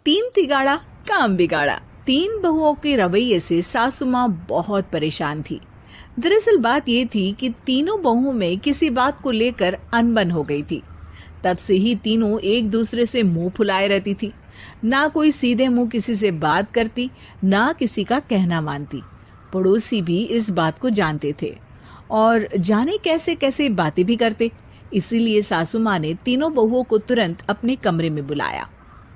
तीन तिगाड़ा काम बिगाड़ा। तीन बहुओं के रवैये से सासू माँ बहुत परेशान थी। दरअसल बात ये थी कि तीनों बहुओं में किसी बात को लेकर अनबन हो गई थी। तब से ही तीनों एक दूसरे से मुंह फुलाए रहती थी। ना कोई सीधे मुंह किसी से बात करती, ना किसी का कहना मानती। पड़ोसी भी इस बात को जानते थे और जाने कैसे कैसे बातें भी करते। इसीलिए सासू माँ ने तीनों बहुओं को तुरंत अपने कमरे में बुलाया।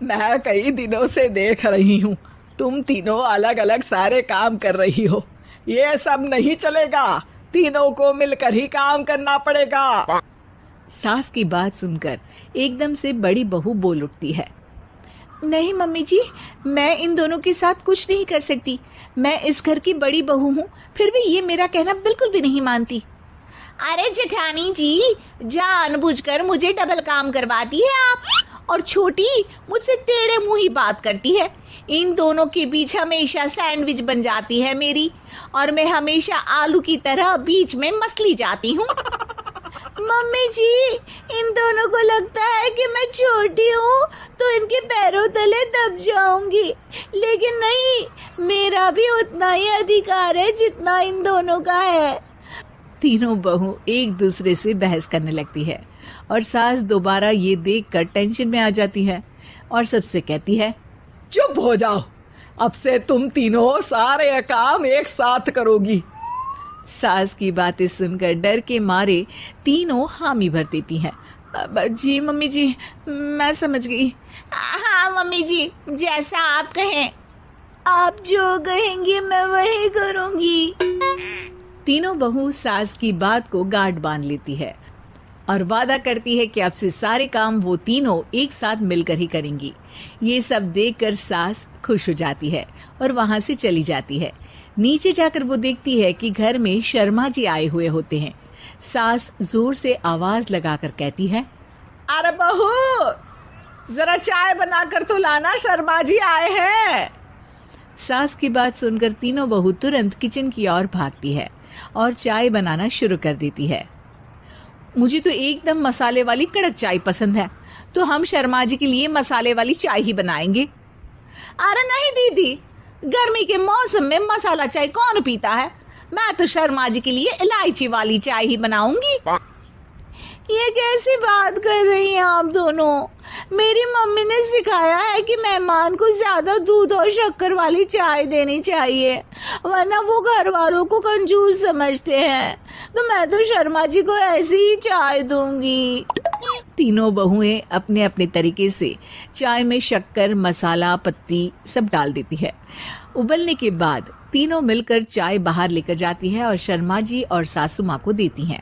मैं कई दिनों से देख रही हूँ, तुम तीनों अलग अलग सारे काम कर रही हो। ये सब नहीं चलेगा, तीनों को मिलकर ही काम करना पड़ेगा। सास की बात सुनकर एकदम से बड़ी बहू बोल उठती है। नहीं मम्मी जी, मैं इन दोनों के साथ कुछ नहीं कर सकती। मैं इस घर की बड़ी बहू हूँ, फिर भी ये मेरा कहना बिल्कुल भी नहीं मानती। अरे जेठानी जी, जानबूझकर मुझे डबल काम करवाती है आप। और छोटी मुझसे टेढ़े मुंह ही बात करती है। इन दोनों के बीच हमेशा सैंडविच बन जाती है मेरी, और मैं हमेशा आलू की तरह बीच में मसली जाती हूँ। मम्मी जी, इन दोनों को लगता है कि मैं छोटी हूँ तो इनके पैरों तले दब जाऊंगी, लेकिन नहीं, मेरा भी उतना ही अधिकार है जितना इन दोनों का है। तीनों बहू एक दूसरे से बहस करने लगती है और सास दोबारा ये देखकर टेंशन में आ जाती है और सबसे कहती है, चुप हो जाओ, अब से तुम तीनों सारे काम एक साथ करोगी। सास की बातें सुनकर डर के मारे तीनों हामी भर देती हैं। जी मम्मी जी, मैं समझ गई। हाँ मम्मी जी, जैसा आप कहें। आप जो कहेंगी मैं वही करूंगी। तीनों बहू सास की बात को गांठ बांध लेती है और वादा करती है कि अब से सारे काम वो तीनों एक साथ मिलकर ही करेंगी। ये सब देखकर सास खुश हो जाती है और वहां से चली जाती है। नीचे जाकर वो देखती है कि घर में शर्मा जी आए हुए होते हैं। सास जोर से आवाज लगाकर कहती है, अरे बहू, जरा चाय बनाकर तो लाना, शर्मा जी आए हैं। सास की बात सुनकर तीनों बहू तुरंत किचन की ओर भागती है और चाय बनाना शुरू कर देती है। मुझे तो एकदम मसाले वाली कड़क चाय पसंद है, तो हम शर्मा जी के लिए मसाले वाली चाय ही बनाएंगे। अरे नहीं दीदी, गर्मी के मौसम में मसाला चाय कौन पीता है? मैं तो शर्मा जी के लिए इलायची वाली चाय ही बनाऊंगी। ये कैसी बात कर रही हैं आप दोनों? मेरी मम्मी ने सिखाया है कि मेहमान को ज्यादा दूध और शक्कर वाली चाय देनी चाहिए, वरना वो घर वालों को कंजूस समझते हैं। तो मैं तो शर्मा जी को ऐसी ही चाय दूंगी। तीनों बहुएं अपने अपने तरीके से चाय में शक्कर, मसाला, पत्ती सब डाल देती है। उबलने के बाद तीनों मिलकर चाय बाहर लेकर जाती है और शर्मा जी और सासू माँ को देती हैं।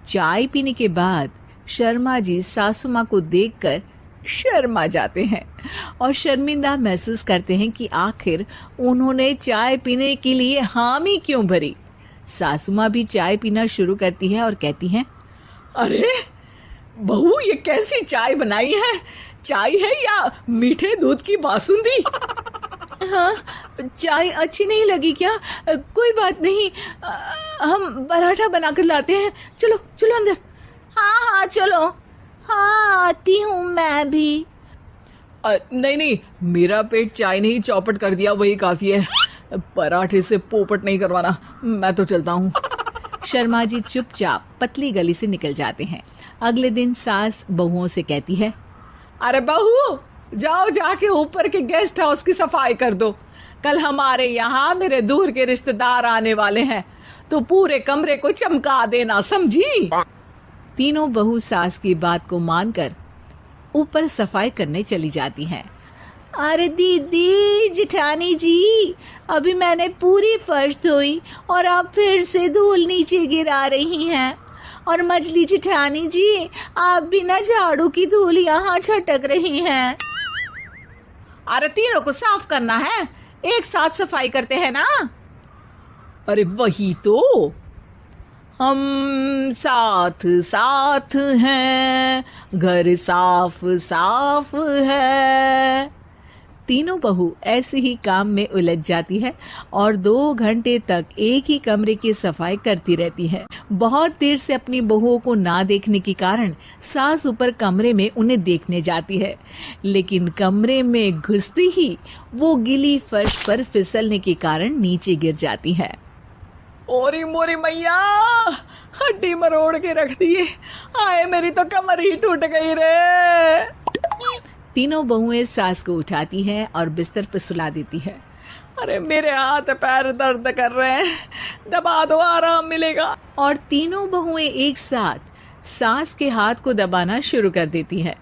चाय पीने के बाद शर्मा जी सासू माँ को देखकर शर्मा जाते हैं और शर्मिंदा महसूस करते हैं कि आखिर उन्होंने चाय पीने के लिए हामी क्यों भरी। सासू माँ भी चाय पीना शुरू करती है और कहती हैं, अरे बहू, ये कैसी चाय बनाई है? चाय है या मीठे दूध की बासुंदी? हाँ, चाय अच्छी नहीं लगी क्या? कोई बात नहीं, हम पराठा बनाकर लाते हैं। चलो चलो अंदर। हाँ चलो। हाँ, आती हूँ मैं भी। नहीं नहीं, मेरा पेट चाय ने ही चौपट कर दिया, वही काफी है। पराठे से पोपट नहीं करवाना, मैं तो चलता हूँ। शर्मा जी चुपचाप पतली गली से निकल जाते हैं। अगले दिन सास बहुओं से कहती है, अरे बहू, जाओ जाके ऊपर के गेस्ट हाउस की सफाई कर दो। कल हमारे यहाँ मेरे दूर के रिश्तेदार आने वाले हैं, तो पूरे कमरे को चमका देना, समझी? तीनों बहू सास की बात को मानकर ऊपर सफाई करने चली जाती हैं। अरे दीदी, जेठानी जी, अभी मैंने पूरी फर्श धोई और आप फिर से धूल नीचे गिरा रही हैं। और मछली जेठानी जी, आप बिना झाड़ू की धूल यहाँ छटक रही हैं। अरे तीनों को साफ करना है, एक साथ सफाई करते हैं ना। अरे वही तो, हम साथ साथ हैं, घर साफ साफ है। तीनों बहू ऐसे ही काम में उलझ जाती है और 2 घंटे तक एक ही कमरे की सफाई करती रहती है। बहुत देर से अपनी बहुओं को ना देखने के कारण सास ऊपर कमरे में उन्हें देखने जाती है, लेकिन कमरे में घुसती ही वो गीली फर्श पर फिसलने के कारण नीचे गिर जाती है। ओरी मोरी मैया, हड्डी मरोड़ के रख दिए। आए मेरी तो कमर ही टूट गई रे। तीनों बहुएं सास को उठाती हैं और बिस्तर पर सुला देती है। अरे मेरे हाथ पैर दर्द कर रहे हैं, दबा दो आराम मिलेगा। और तीनों बहुएं एक साथ सास के हाथ को दबाना शुरू कर देती है।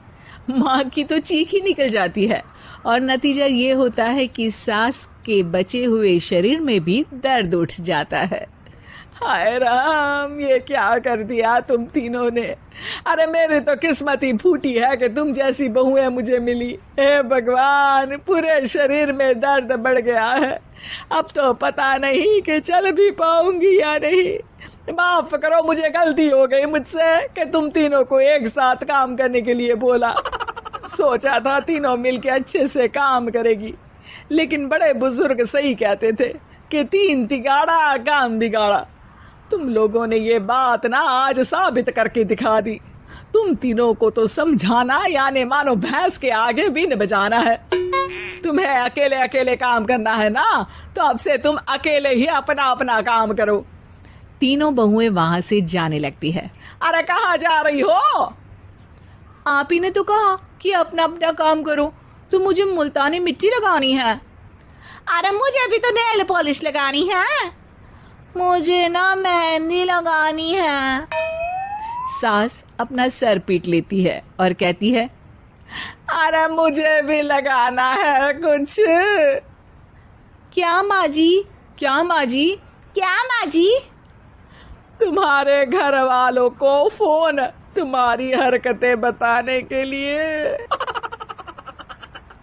माँ की तो चीख ही निकल जाती है और नतीजा ये होता है कि सास के बचे हुए शरीर में भी दर्द उठ जाता है। हाय राम, ये क्या कर दिया तुम तीनों ने। अरे मेरी तो किस्मत ही फूटी है कि तुम जैसी बहुएं मुझे मिली। हे भगवान, पूरे शरीर में दर्द बढ़ गया है। अब तो पता नहीं कि चल भी पाऊंगी या नहीं। माफ करो, मुझे गलती हो गई मुझसे कि तुम तीनों को एक साथ काम करने के लिए बोला। सोचा था तीनों मिलके अच्छे से काम करेगी, लेकिन बड़े बुजुर्ग सही कहते थे कि 3 तिगाड़ा काम बिगाड़ा। तुम लोगों ने ये बात ना आज साबित करके दिखा दी। तुम तीनों को तो समझाना यानी मानो भैंस के आगे बीन बजाना है। तुम्हें अकेले अकेले काम करना है ना, तो अब से तुम अकेले ही अपना अपना काम करो। तीनों बहुएं वहां से जाने लगती है। अरे कहाँ जा रही हो? आप ही ने तो कहा कि अपना अपना काम तो मुझे मुल्तानी मिट्टी लगानी है। अरे मुझे भी तो नेल पॉलिश लगानी है। मुझे ना मेहंदी लगानी है। सास अपना सर पीट लेती है और कहती है, अरे मुझे भी लगाना है कुछ। क्या माँ जी? क्या माँ जी? क्या माँ जी? तुम्हारे घर वालों को फोन तुम्हारी हरकतें बताने के लिए।